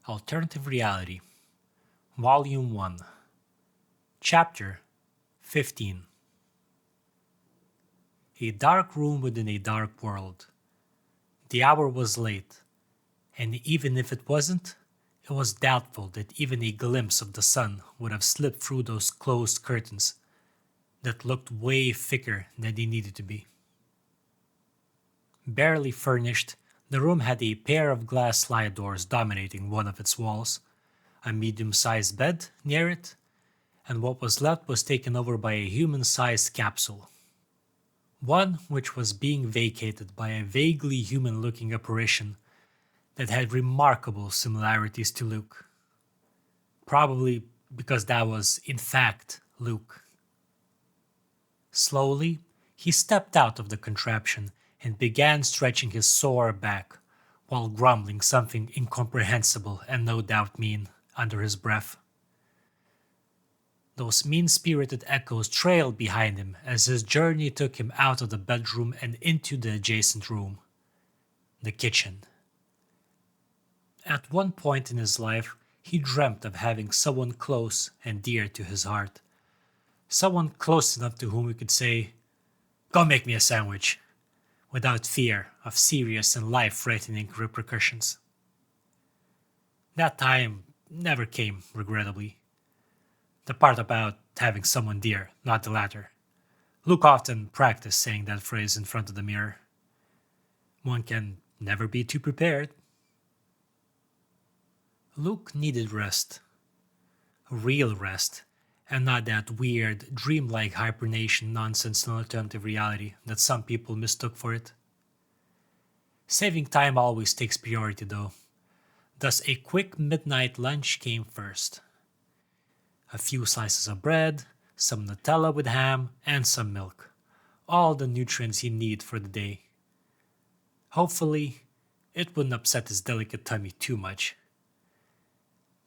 Alternative Reality, Volume 1, Chapter 15. A dark room within a dark world. The hour was late, and even if it wasn't, it was doubtful that even a glimpse of the sun would have slipped through those closed curtains that looked way thicker than they needed to be. Barely furnished, the room had a pair of glass slide doors dominating one of its walls, a medium-sized bed near it, and what was left was taken over by a human-sized capsule. One which was being vacated by a vaguely human-looking apparition that had remarkable similarities to Luke. Probably because that was, in fact, Luke. Slowly, he stepped out of the contraption and began stretching his sore back, while grumbling something incomprehensible and no doubt mean under his breath. Those mean-spirited echoes trailed behind him as his journey took him out of the bedroom and into the adjacent room, the kitchen. At one point in his life, he dreamt of having someone close and dear to his heart. Someone close enough to whom he could say, "Go make me a sandwich," without fear of serious and life-threatening repercussions. That time never came, regrettably. The part about having someone dear, not the latter. Luke often practiced saying that phrase in front of the mirror. One can never be too prepared. Luke needed rest. Real rest, and not that weird, dreamlike hibernation nonsense in alternative reality that some people mistook for it. Saving time always takes priority though. Thus a quick midnight lunch came first. A few slices of bread, some Nutella with ham, and some milk. All the nutrients he needed for the day. Hopefully, it wouldn't upset his delicate tummy too much.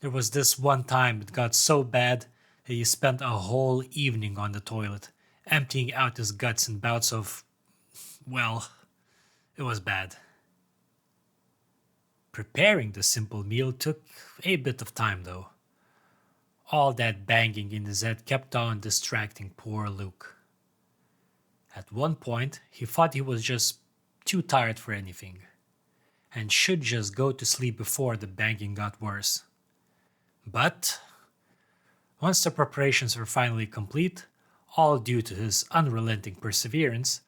There was this one time it got so bad that he spent a whole evening on the toilet, emptying out his guts in bouts of, well, it was bad. Preparing the simple meal took a bit of time though. All that banging in his head kept on distracting poor Luke. At one point, he thought he was just too tired for anything, and should just go to sleep before the banging got worse. But once the preparations were finally complete, all due to his unrelenting perseverance,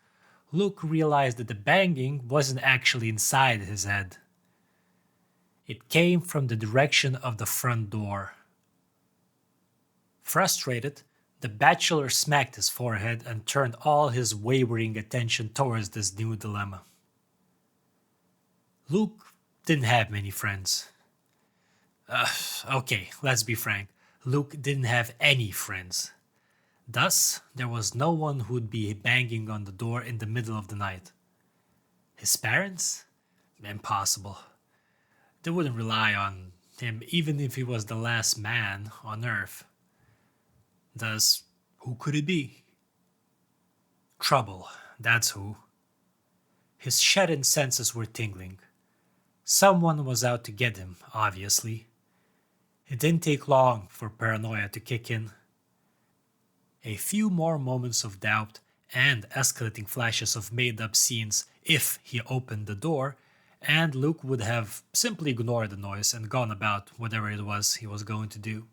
Luke realized that the banging wasn't actually inside his head. It came from the direction of the front door. Frustrated, the bachelor smacked his forehead and turned all his wavering attention towards this new dilemma. Luke didn't have many friends. Okay, let's be frank. Luke didn't have any friends. Thus, there was no one who'd be banging on the door in the middle of the night. His parents? Impossible. They wouldn't rely on him even if he was the last man on Earth. Thus, who could it be? Trouble, that's who. His shut-in senses were tingling. Someone was out to get him, obviously. It didn't take long for paranoia to kick in. A few more moments of doubt and escalating flashes of made-up scenes if he opened the door, and Luke would have simply ignored the noise and gone about whatever it was he was going to do.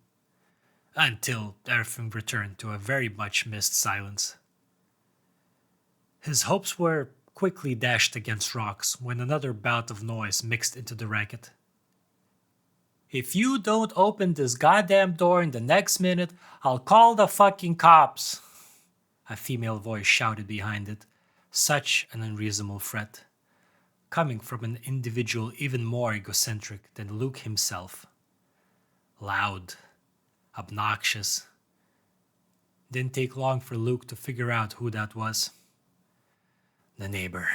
Until everything returned to a very much missed silence. His hopes were quickly dashed against rocks when another bout of noise mixed into the racket. "If you don't open this goddamn door in the next minute, I'll call the fucking cops," a female voice shouted behind it, such an unreasonable threat, coming from an individual even more egocentric than Luke himself. Loud. Obnoxious. Didn't take long for Luke to figure out who that was. The neighbor.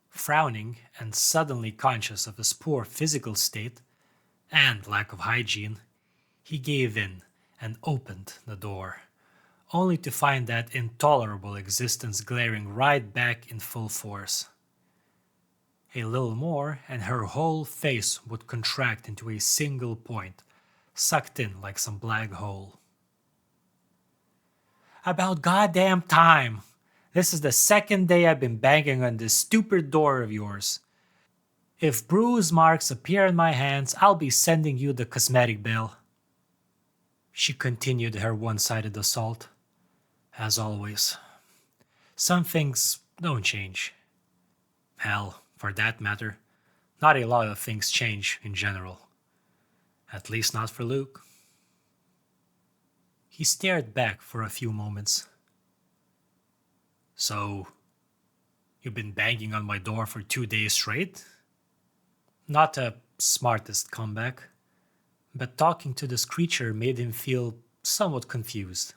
Frowning and suddenly conscious of his poor physical state and lack of hygiene, he gave in and opened the door, only to find that intolerable existence glaring right back in full force. A little more, and her whole face would contract into a single point, sucked in like some black hole. About goddamn time! This is the second day I've been banging on this stupid door of yours. If bruise marks appear on my hands, I'll be sending you the cosmetic bill. She continued her one-sided assault. As always. Some things don't change. Hell, for that matter, not a lot of things change in general. At least not for Luke. He stared back for a few moments. So, you've been banging on my door for 2 days straight? Not the smartest comeback, but talking to this creature made him feel somewhat confused,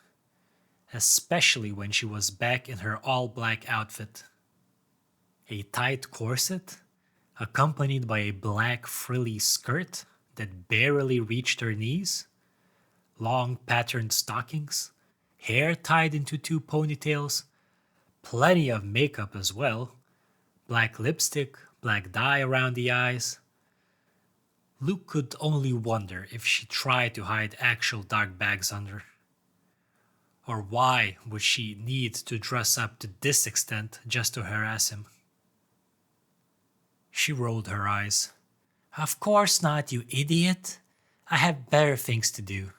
especially when she was back in her all-black outfit. A tight corset, accompanied by a black frilly skirt that barely reached her knees, long patterned stockings, hair tied into 2 ponytails, plenty of makeup as well, black lipstick, black dye around the eyes. Luke could only wonder if she tried to hide actual dark bags under. Or why would she need to dress up to this extent just to harass him? She rolled her eyes. Of course not, you idiot. I have better things to do.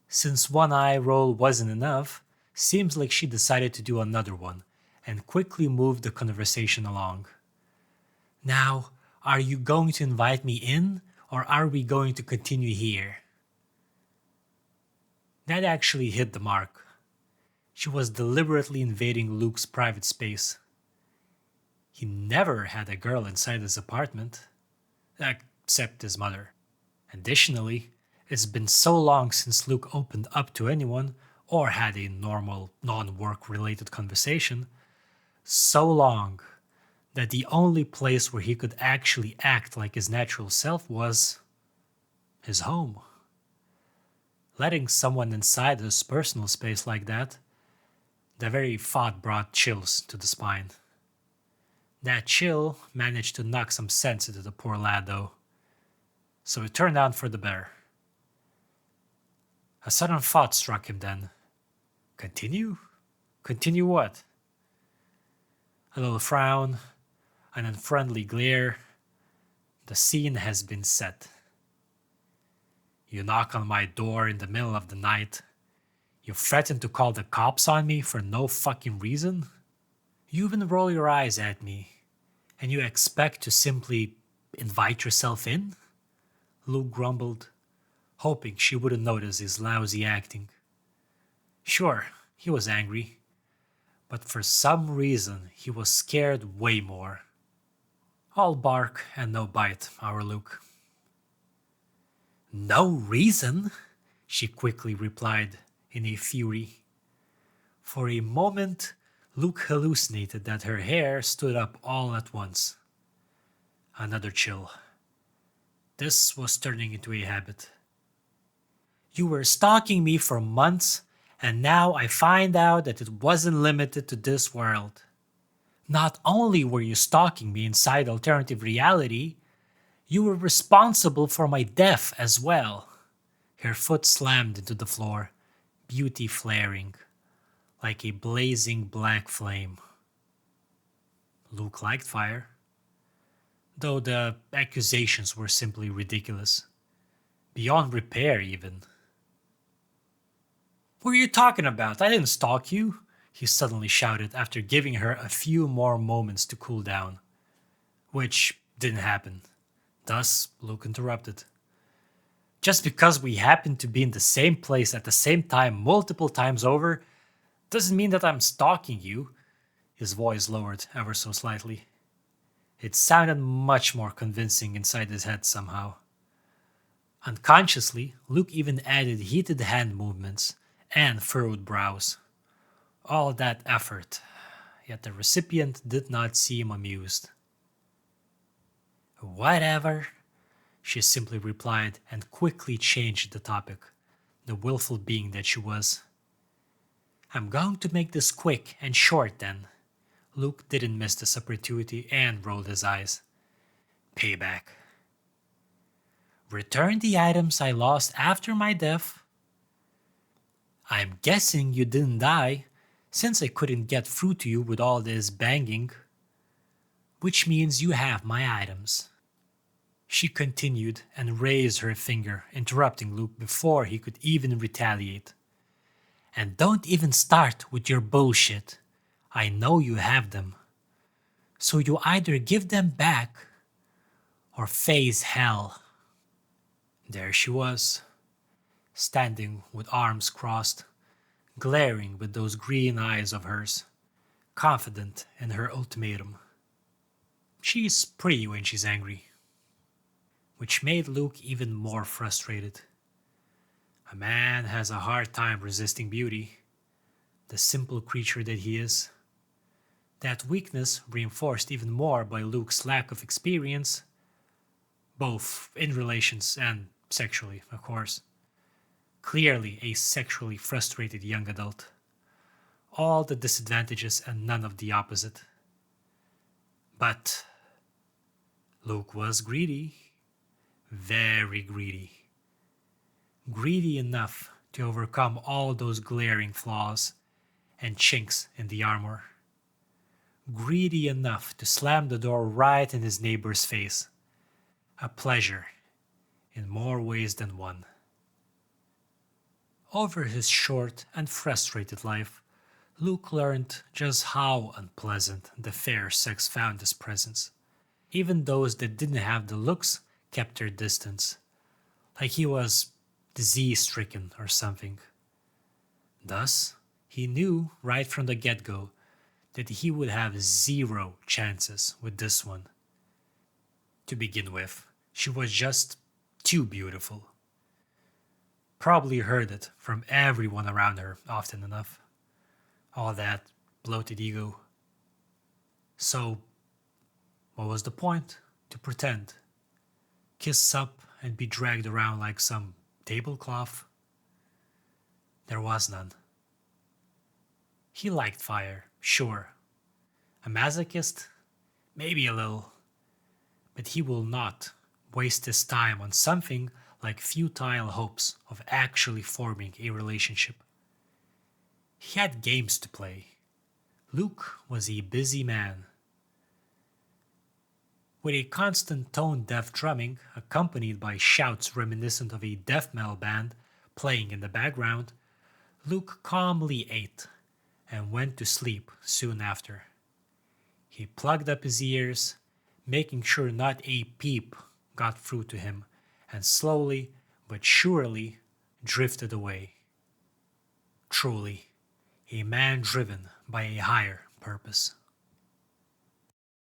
Since one eye roll wasn't enough, seems like she decided to do another one and quickly moved the conversation along. Now, are you going to invite me in, or are we going to continue here? That actually hit the mark. She was deliberately invading Luke's private space. He never had a girl inside his apartment, except his mother. Additionally, it's been so long since Luke opened up to anyone or had a normal, non-work related conversation, so long that the only place where he could actually act like his natural self was his home. Letting someone inside his personal space like that, the very thought brought chills to the spine. That chill managed to knock some sense into the poor lad, though, so he turned out for the better. A sudden thought struck him then. Continue? Continue what? A little frown, an unfriendly glare. The scene has been set. You knock on my door in the middle of the night. You threaten to call the cops on me for no fucking reason. You even roll your eyes at me, and you expect to simply invite yourself in? Luke grumbled, hoping she wouldn't notice his lousy acting. Sure, he was angry, but for some reason he was scared way more. All bark and no bite, our Luke. No reason? She quickly replied in a fury. For a moment, Luke hallucinated that her hair stood up all at once. Another chill. This was turning into a habit. You were stalking me for months, and now I find out that it wasn't limited to this world. Not only were you stalking me inside alternative reality, you were responsible for my death as well. Her foot slammed into the floor, beauty flaring, like a blazing black flame. Luke liked fire, though the accusations were simply ridiculous. Beyond repair, even. What are you talking about? I didn't stalk you, he suddenly shouted after giving her a few more moments to cool down. Which didn't happen. Thus, Luke interrupted. Just because we happen to be in the same place at the same time multiple times over doesn't mean that I'm stalking you. His voice lowered ever so slightly. It sounded much more convincing inside his head somehow. Unconsciously, Luke even added heated hand movements and furrowed brows. All that effort, yet the recipient did not seem amused. Whatever, she simply replied and quickly changed the topic, the willful being that she was. I'm going to make this quick and short then. Luke didn't miss this opportunity and rolled his eyes. Payback. Return the items I lost after my death. I'm guessing you didn't die, since I couldn't get through to you with all this banging. Which means you have my items. She continued and raised her finger, interrupting Luke before he could even retaliate. And don't even start with your bullshit. I know you have them. So you either give them back or face hell. There she was, standing with arms crossed, glaring with those green eyes of hers, confident in her ultimatum. She's pretty when she's angry, which made Luke even more frustrated. A man has a hard time resisting beauty, the simple creature that he is. That weakness reinforced even more by Luke's lack of experience, both in relations and sexually, of course. Clearly a sexually frustrated young adult. All the disadvantages and none of the opposite. But Luke was greedy. Very greedy. Greedy enough to overcome all those glaring flaws and chinks in the armor. Greedy enough to slam the door right in his neighbor's face. A pleasure in more ways than one. Over his short and frustrated life, Luke learned just how unpleasant the fair sex found his presence. Even those that didn't have the looks kept their distance, like he was disease-stricken or something. Thus, he knew right from the get-go that he would have 0 chances with this one. To begin with, she was just too beautiful. Probably heard it from everyone around her often enough. All that bloated ego. So, what was the point? To pretend? Kiss up and be dragged around like some tablecloth? There was none. He liked fire, sure. A masochist? Maybe a little. But he will not waste his time on something like futile hopes of actually forming a relationship. He had games to play. Luke was a busy man. With a constant tone-deaf drumming accompanied by shouts reminiscent of a death metal band playing in the background, Luke calmly ate and went to sleep soon after. He plugged up his ears, making sure not a peep got through to him, and slowly but surely drifted away. Truly, a man driven by a higher purpose.